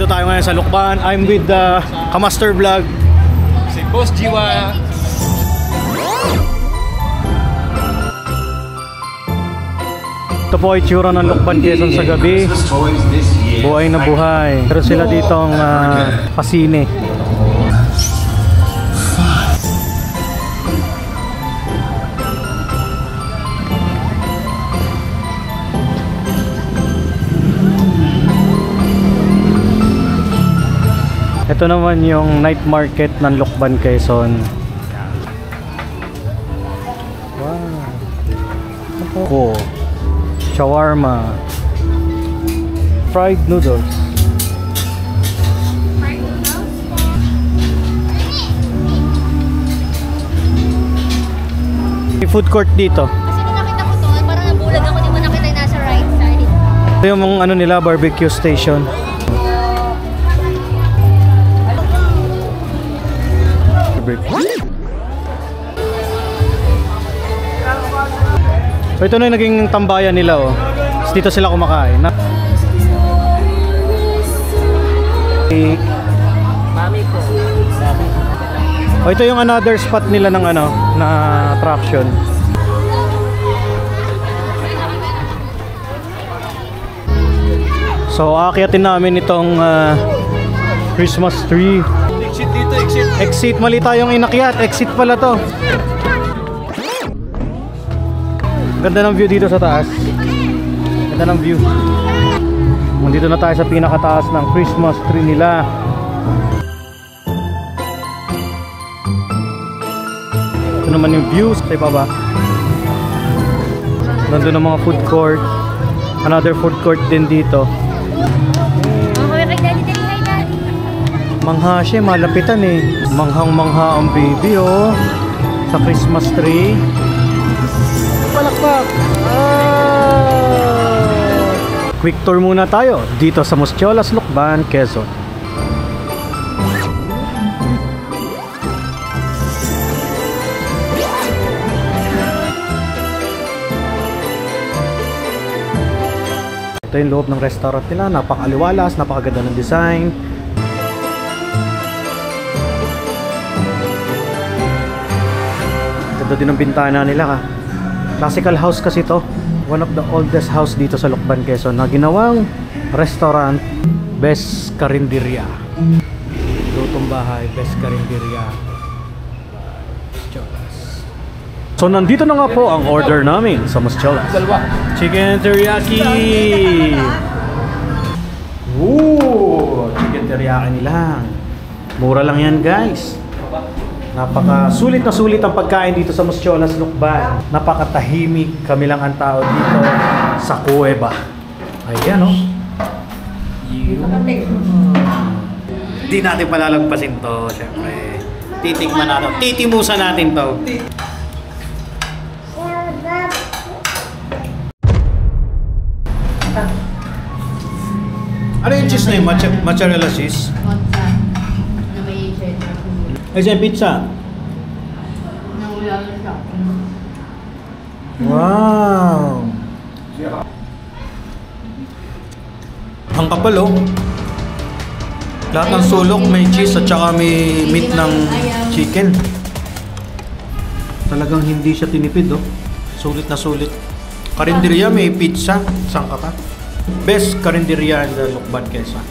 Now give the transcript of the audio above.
Nandito tayo ngayon sa Lukban. I'm with the Kamaster Vlog. Si Boss Jiwa. Ito po ay tsura ng Lukban, Quezon sa gabi. Buhay na buhay. Pero sila dito ang pasine. Ito naman yung night market ng Lukban, Quezon. Wow. Shawarma. Fried noodles. May food court dito. Kasi nung nakita ko to, parang nabulag ako, di mo nakita yung nasa right side. Ito yung mga ano nila, barbecue station. So ito na yung naging tambayan nila, oh. So, dito sila kumakain. Mami ko. Oh, ito yung another spot nila ng ano, na attraction. So aakyatin namin itong Christmas tree. Exit dito, exit. Exit, mali tayong inakyat. Exit pala to. Ganda ng view dito sa taas. Ganda ng view. Nandito na tayo sa pinakataas ng Christmas tree nila. Ito naman yung view sa ibaba. Nandun ang mga food court. Another food court din dito. Mangha siya, malapitan eh. Manghang-mangha ang baby, oh. Sa Christmas tree. Palakpak! Quick tour muna tayo dito sa Moschiolas, Lukban, Quezon. Ito yung loob ng restaurant nila. Napakaliwalas, napakaganda ng design. Ganda din ang bintana nila, ka. Classical house kasi to. One of the oldest house dito sa Lukban, Quezon na ginawang restaurant. Best Karinderya. Lutong bahay, Best Karinderya. Moschiolas. So nandito na nga po ang order namin sa Moschiolas. Chicken teriyaki. Ooh, chicken teriyaki nila. Mura lang yan, guys. Napaka-sulit na sulit ang pagkain dito sa Moschiolas, Lukban. Napakatahimik, kami lang ang tao dito sa kuweba. Ayan, oh. Hindi natin palalagpasin to, syempre. Titikman natin. Titimusan natin to. Ano yung cheese na yun? Mozzarella cheese? Ay, siya pizza. Wow! Ang kapal, oh. Lahat ng sulok may cheese at saka may meat ng chicken. Talagang hindi siya tinipid, oh. Sulit na sulit. Karinderya may pizza. Saan ka pa? Best Karinderya in the Lukban, Quezon.